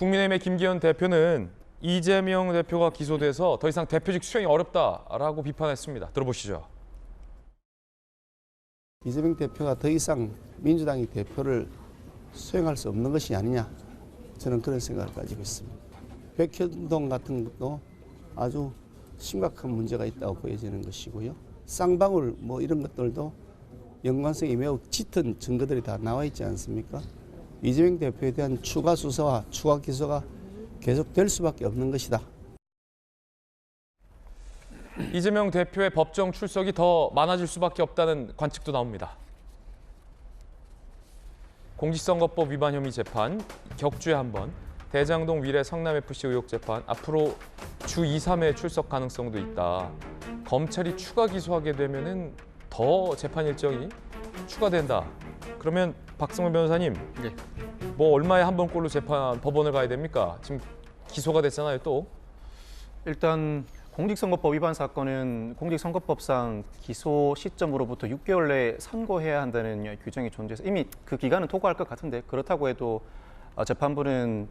국민의힘의 김기현 대표는 이재명 대표가 기소돼서 더 이상 대표직 수행이 어렵다라고 비판했습니다. 들어보시죠. 이재명 대표가 더 이상 민주당의 대표를 수행할 수 없는 것이 아니냐, 저는 그런 생각을 가지고 있습니다. 백현동 같은 것도 아주 심각한 문제가 있다고 보여지는 것이고요. 쌍방울 이런 것들도 연관성이 매우 짙은 증거들이 다 나와 있지 않습니까? 이재명 대표에 대한 추가 수사와 추가 기소가 계속될 수밖에 없는 것이다. 이재명 대표의 법정 출석이 더 많아질 수밖에 없다는 관측도 나옵니다. 공직선거법 위반 혐의 재판, 격주에 한 번, 대장동 위례 성남FC 의혹 재판, 앞으로 주 2, 3회 출석 가능성도 있다. 검찰이 추가 기소하게 되면은 더 재판 일정이 추가된다. 그러면 박성문 변호사님, 네. 얼마에 한 번꼴로 재판 법원을 가야 됩니까? 지금 기소가 됐잖아요, 또. 일단 공직선거법 위반 사건은 공직선거법상 기소 시점으로부터 6개월 내에 선고해야 한다는 규정이 존재해서 이미 그 기간은 통과할 것 같은데, 그렇다고 해도 재판부는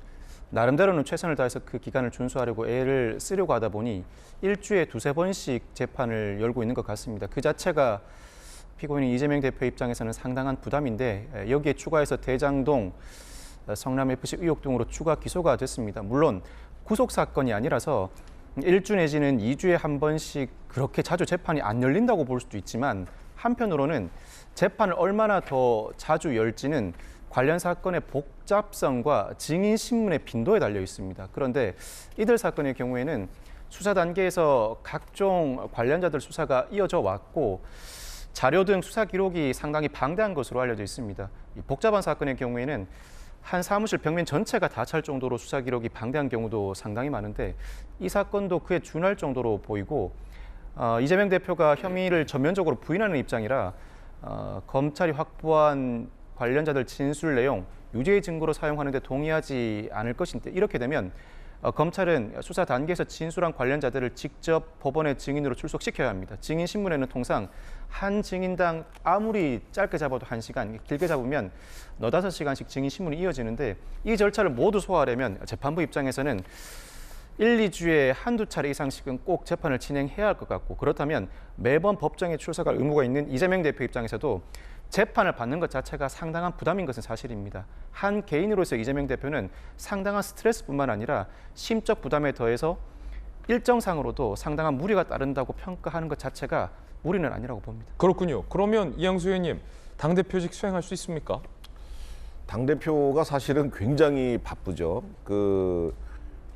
나름대로는 최선을 다해서 그 기간을 준수하려고 애를 쓰려고 하다 보니 일주에 두세 번씩 재판을 열고 있는 것 같습니다. 그 자체가 피고인인 이재명 대표 입장에서는 상당한 부담인데, 여기에 추가해서 대장동, 성남FC 의혹 등으로 추가 기소가 됐습니다. 물론 구속 사건이 아니라서 1주 내지는 2주에 한 번씩 그렇게 자주 재판이 안 열린다고 볼 수도 있지만, 한편으로는 재판을 얼마나 더 자주 열지는 관련 사건의 복잡성과 증인 신문의 빈도에 달려 있습니다. 그런데 이들 사건의 경우에는 수사 단계에서 각종 관련자들 수사가 이어져 왔고, 자료 등 수사 기록이 상당히 방대한 것으로 알려져 있습니다. 이 복잡한 사건의 경우에는 한 사무실 벽면 전체가 다 찰 정도로 수사 기록이 방대한 경우도 상당히 많은데, 이 사건도 그에 준할 정도로 보이고, 이재명 대표가 혐의를 전면적으로 부인하는 입장이라 검찰이 확보한 관련자들 진술 내용 유죄의 증거로 사용하는 데 동의하지 않을 것인데, 이렇게 되면 검찰은 수사 단계에서 진술한 관련자들을 직접 법원의 증인으로 출석시켜야 합니다. 증인 신문에는 통상 한 증인당 아무리 짧게 잡아도 1시간, 길게 잡으면 4-5시간씩 증인 신문이 이어지는데, 이 절차를 모두 소화하려면 재판부 입장에서는 1, 2주에 한두 차례 이상씩은 꼭 재판을 진행해야 할 것 같고, 그렇다면 매번 법정에 출석할 의무가 있는 이재명 대표 입장에서도 재판을 받는 것 자체가 상당한 부담인 것은 사실입니다. 한 개인으로서 이재명 대표는 상당한 스트레스뿐만 아니라 심적 부담에 더해서 일정상으로도 상당한 무리가 따른다고 평가하는 것 자체가 무리는 아니라고 봅니다. 그렇군요. 그러면 이양수 의원님, 당대표직 수행할 수 있습니까? 당대표가 사실은 굉장히 바쁘죠.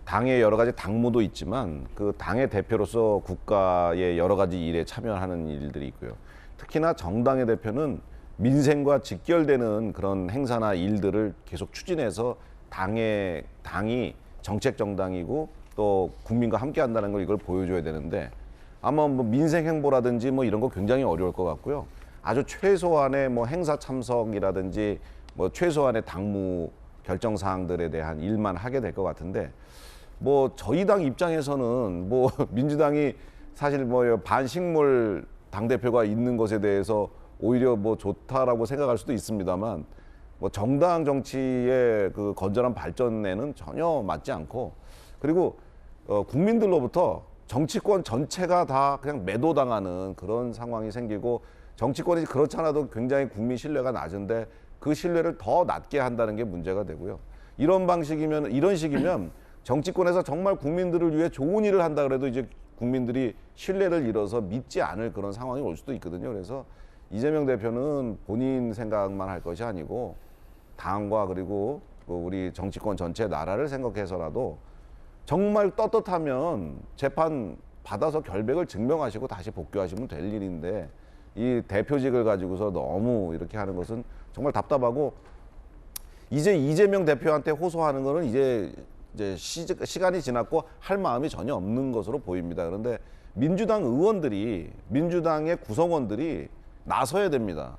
당의 여러 가지 당무도 있지만 그 당의 대표로서 국가의 여러 가지 일에 참여하는 일들이 있고요. 특히나 정당의 대표는 민생과 직결되는 그런 행사나 일들을 계속 추진해서 당이 정책 정당이고 또 국민과 함께 한다는 걸 이걸 보여줘야 되는데, 아마 민생 행보라든지 이런 거 굉장히 어려울 것 같고요. 아주 최소한의 행사 참석이라든지 최소한의 당무 결정 사항들에 대한 일만 하게 될 것 같은데, 저희 당 입장에서는 민주당이 사실 반식물 당대표가 있는 것에 대해서 오히려 좋다라고 생각할 수도 있습니다만, 정당 정치의 그 건전한 발전에는 전혀 맞지 않고, 그리고 국민들로부터 정치권 전체가 다 그냥 매도당하는 그런 상황이 생기고, 정치권이 그렇지 않아도 굉장히 국민 신뢰가 낮은데 그 신뢰를 더 낮게 한다는 게 문제가 되고요. 이런 식이면 정치권에서 정말 국민들을 위해 좋은 일을 한다 그래도 이제 국민들이 신뢰를 잃어서 믿지 않을 그런 상황이 올 수도 있거든요. 그래서 이재명 대표는 본인 생각만 할 것이 아니고 당과 그리고 우리 정치권 전체 나라를 생각해서라도 정말 떳떳하면 재판 받아서 결백을 증명하시고 다시 복귀하시면 될 일인데, 이 대표직을 가지고서 너무 이렇게 하는 것은 정말 답답하고, 이제 이재명 대표한테 호소하는 거는 이제 시간이 지났고 할 마음이 전혀 없는 것으로 보입니다. 그런데 민주당의 구성원들이 나서야 됩니다.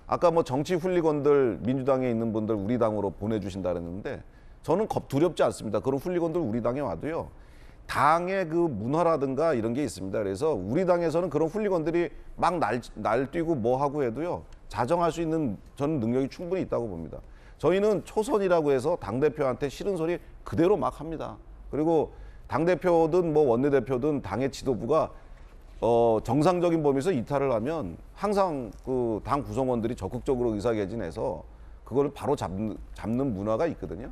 아까 정치 훌리건들 민주당에 있는 분들 우리 당으로 보내주신다 그랬는데, 저는 두렵지 않습니다. 그런 훌리건들 우리 당에 와도요, 당의 그 문화라든가 이런 게 있습니다. 그래서 우리 당에서는 그런 훌리건들이 막 날뛰고 하고 해도요, 자정할 수 있는 저는 능력이 충분히 있다고 봅니다. 저희는 초선이라고 해서 당대표한테 싫은 소리 그대로 막 합니다. 그리고 당대표든 뭐 원내대표든 당의 지도부가 정상적인 범위에서 이탈을 하면 항상 그 당 구성원들이 적극적으로 의사개진해서 그걸 바로 잡는 문화가 있거든요.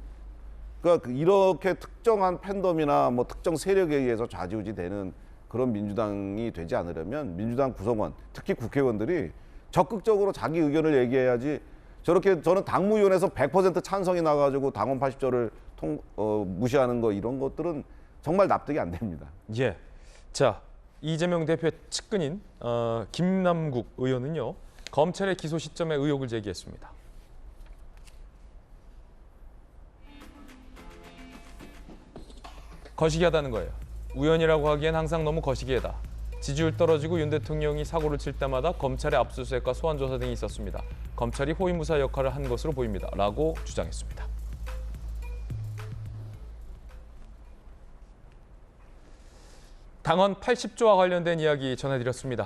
그러니까 이렇게 특정한 팬덤이나 뭐 특정 세력에 의해서 좌지우지되는 그런 민주당이 되지 않으려면 민주당 구성원, 특히 국회의원들이 적극적으로 자기 의견을 얘기해야지. 저렇게 저는 당무위원회에서 100% 찬성이 나가지고 당원 80조를 무시하는 거 이런 것들은 정말 납득이 안 됩니다. 예. 자, 이재명 대표의 측근인 김남국 의원은요. 검찰의 기소 시점에 의혹을 제기했습니다. 거시기하다는 거예요. 우연이라고 하기엔 항상 너무 거시기하다. 지지율 떨어지고 윤 대통령이 사고를 칠 때마다 검찰의 압수수색과 소환 조사 등이 있었습니다. 검찰이 호위무사 역할을 한 것으로 보입니다. 라고 주장했습니다. 당헌 80조와 관련된 이야기 전해드렸습니다.